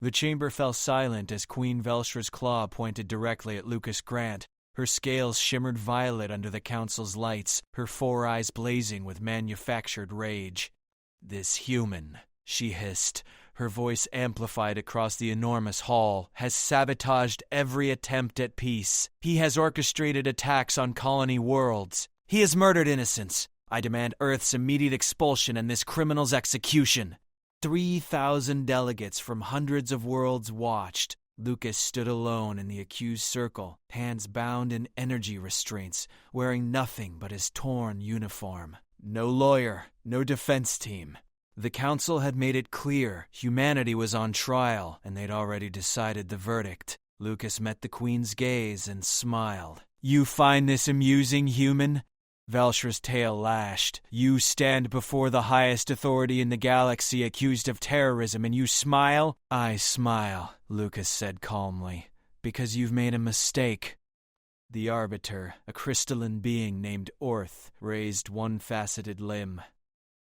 The chamber fell silent as Queen Velshra's claw pointed directly at Lucas Grant. Her scales shimmered violet under the council's lights, her 4 eyes blazing with manufactured rage. "This human," she hissed, her voice amplified across the enormous hall, "has sabotaged every attempt at peace. He has orchestrated attacks on colony worlds. He has murdered innocents. I demand Earth's immediate expulsion and this criminal's execution." 3,000 delegates from hundreds of worlds watched. Lucas stood alone in the accused circle, hands bound in energy restraints, wearing nothing but his torn uniform. No lawyer, no defense team. The council had made it clear humanity was on trial, and they'd already decided the verdict. Lucas met the Queen's gaze and smiled. "You find this amusing, human?" Velshra's tail lashed. "You stand before the highest authority in the galaxy accused of terrorism and you smile?" "I smile," Lucas said calmly, "because you've made a mistake." The Arbiter, a crystalline being named Orth, raised one faceted limb.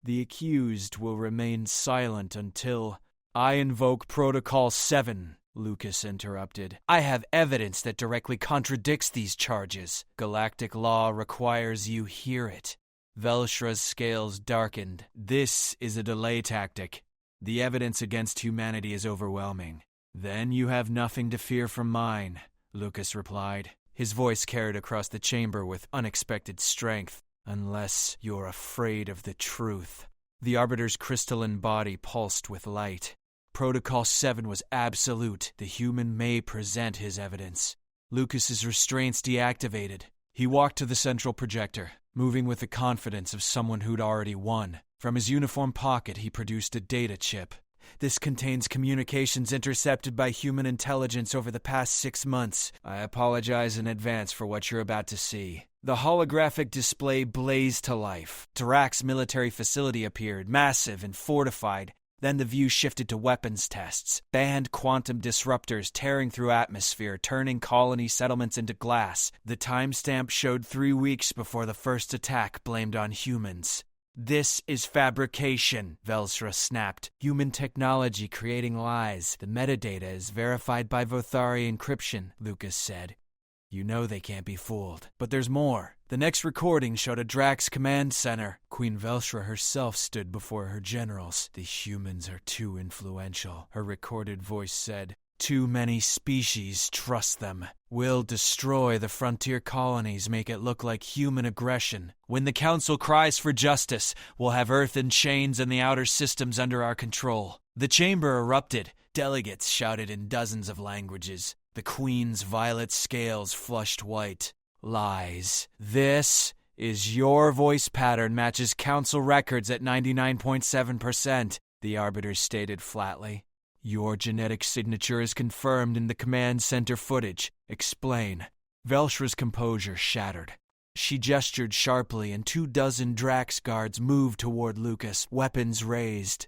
"The accused will remain silent until—" "I invoke Protocol 7. Lucas interrupted. "I have evidence that directly contradicts these charges. Galactic law requires you hear it." Velshra's scales darkened. "This is a delay tactic. The evidence against humanity is overwhelming." "Then you have nothing to fear from mine," Lucas replied. His voice carried across the chamber with unexpected strength. "Unless you're afraid of the truth." The Arbiter's crystalline body pulsed with light. Protocol 7 was absolute. The human may present his evidence. Lucas's restraints deactivated. He walked to the central projector, moving with the confidence of someone who'd already won. From his uniform pocket, he produced a data chip. "This contains communications intercepted by human intelligence over the past 6 months. I apologize in advance for what you're about to see." The holographic display blazed to life. Drax's military facility appeared, massive and fortified. Then the view shifted to weapons tests. Banned quantum disruptors tearing through atmosphere, turning colony settlements into glass. The timestamp showed 3 weeks before the first attack blamed on humans. "This is fabrication," Velshra snapped. "Human technology creating lies. The metadata is verified by Vothari encryption," Lucas said. "You know they can't be fooled. But there's more." The next recording showed a Drax command center. Queen Velshra herself stood before her generals. "The humans are too influential," her recorded voice said. "Too many species trust them. We'll destroy the frontier colonies, make it look like human aggression. When the Council cries for justice, we'll have Earth in chains and the outer systems under our control." The chamber erupted. Delegates shouted in dozens of languages. The Queen's violet scales flushed white. "Lies. This is your voice pattern matches Council records at 99.7%, the Arbiter stated flatly. "Your genetic signature is confirmed in the command center footage. Explain." Velshra's composure shattered. She gestured sharply and 24 Drax guards moved toward Lucas, weapons raised.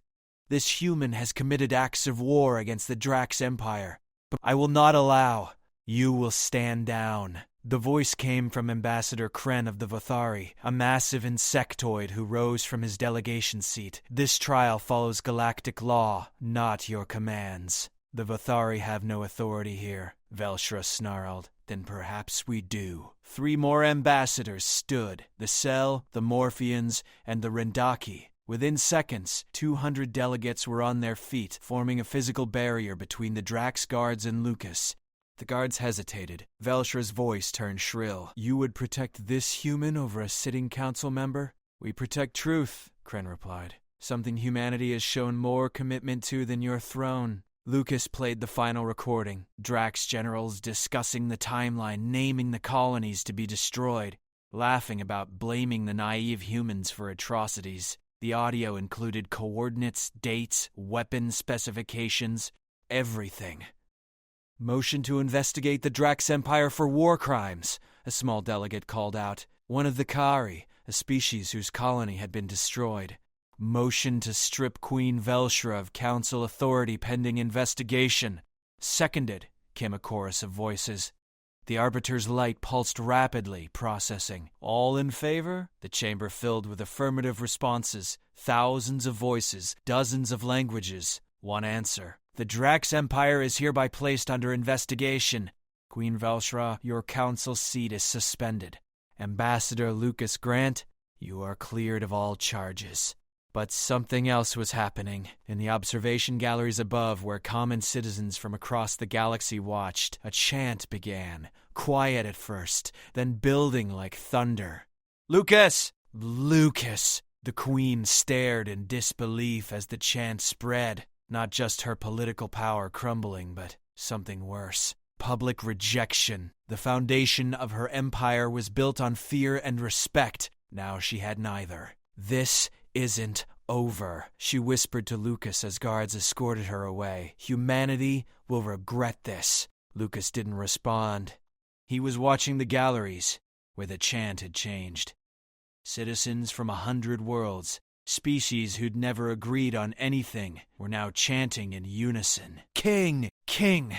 "This human has committed acts of war against the Drax Empire. But I will not allow. You will stand down." The voice came from Ambassador Kren of the Vothari, a massive insectoid who rose from his delegation seat. "This trial follows galactic law, not your commands." "The Vothari have no authority here," Velshra snarled. "Then perhaps we do." 3 more ambassadors stood, the Cell, the Morphians, and the Rendaki. Within seconds, 200 delegates were on their feet, forming a physical barrier between the Drax guards and Lucas. The guards hesitated. Velshra's voice turned shrill. "You would protect this human over a sitting council member?" "We protect truth," Kren replied. "Something humanity has shown more commitment to than your throne." Lucas played the final recording. Drax generals discussing the timeline, naming the colonies to be destroyed, laughing about blaming the naive humans for atrocities. The audio included coordinates, dates, weapon specifications, everything. "Motion to investigate the Drax Empire for war crimes," a small delegate called out. "One of the Kari, a species whose colony had been destroyed. Motion to strip Queen Velshra of council authority pending investigation." "Seconded," came a chorus of voices. The Arbiter's light pulsed rapidly, processing. "All in favor?" The chamber filled with affirmative responses. Thousands of voices, dozens of languages. One answer. The Drax Empire is hereby placed under investigation. Queen Velshra, your council seat is suspended. Ambassador Lucas Grant, you are cleared of all charges. But something else was happening. In the observation galleries above, where common citizens from across the galaxy watched, a chant began, quiet at first, then building like thunder. Lucas! Lucas! The Queen stared in disbelief as the chant spread. Not just her political power crumbling, but something worse. Public rejection. The foundation of her empire was built on fear and respect. Now she had neither. This isn't over, she whispered to Lucas as guards escorted her away. Humanity will regret this. Lucas didn't respond. He was watching the galleries, where the chant had changed. Citizens from 100 worlds, species who'd never agreed on anything, were now chanting in unison. King! King!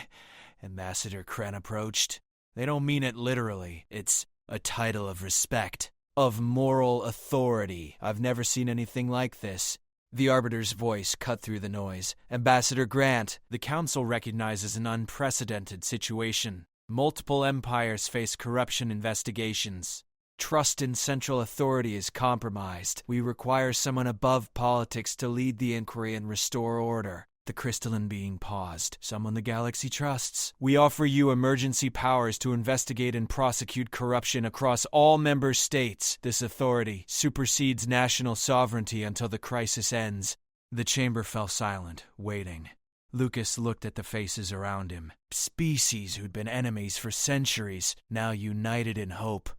Ambassador Kren approached. They don't mean it literally. It's a title of respect, of moral authority. I've never seen anything like this. The Arbiter's voice cut through the noise. Ambassador Grant, the Council recognizes an unprecedented situation. Multiple empires face corruption investigations. Trust in central authority is compromised. We require someone above politics to lead the inquiry and restore order. The crystalline being paused. Someone the galaxy trusts. We offer you emergency powers to investigate and prosecute corruption across all member states. This authority supersedes national sovereignty until the crisis ends. The chamber fell silent, waiting. Lucas looked at the faces around him. Species who'd been enemies for centuries, now united in hope.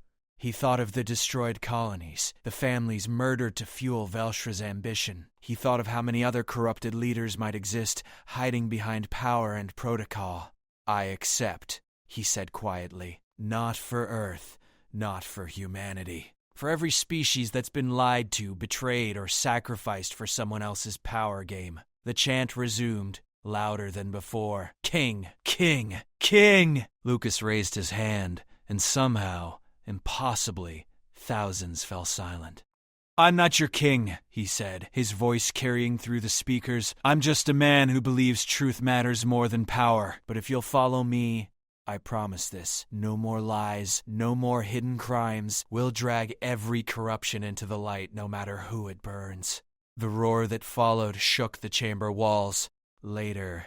He thought of the destroyed colonies, the families murdered to fuel Velshra's ambition. He thought of how many other corrupted leaders might exist, hiding behind power and protocol. I accept, he said quietly. Not for Earth, not for humanity. For every species that's been lied to, betrayed, or sacrificed for someone else's power game. The chant resumed, louder than before. King! King! King! Lucas raised his hand, and somehow, impossibly, thousands fell silent. I'm not your king, he said, his voice carrying through the speakers. I'm just a man who believes truth matters more than power. But if you'll follow me, I promise this. No more lies, no more hidden crimes. We'll drag every corruption into the light, no matter who it burns. The roar that followed shook the chamber walls. Later,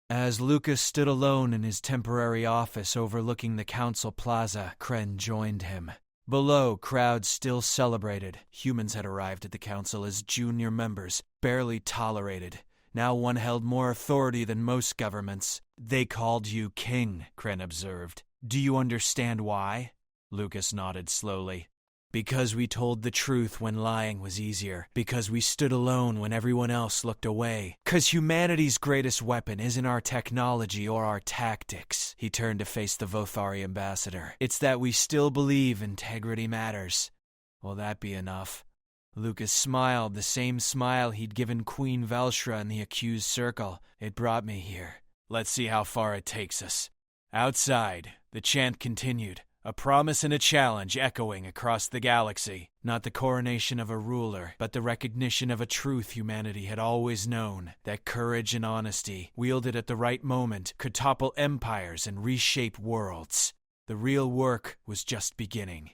as Lucas stood alone in his temporary office overlooking the council plaza, Kren joined him. Below, crowds still celebrated. Humans had arrived at the council as junior members, barely tolerated. Now one held more authority than most governments. They called you king, Kren observed. Do you understand why? Lucas nodded slowly. Because we told the truth when lying was easier. Because we stood alone when everyone else looked away. Because humanity's greatest weapon isn't our technology or our tactics. He turned to face the Vothari ambassador. It's that we still believe integrity matters. Will that be enough? Lucas smiled, the same smile he'd given Queen Velshra in the accused circle. It brought me here. Let's see how far it takes us. Outside, the chant continued. A promise and a challenge echoing across the galaxy. Not the coronation of a ruler, but the recognition of a truth humanity had always known. That courage and honesty, wielded at the right moment, could topple empires and reshape worlds. The real work was just beginning.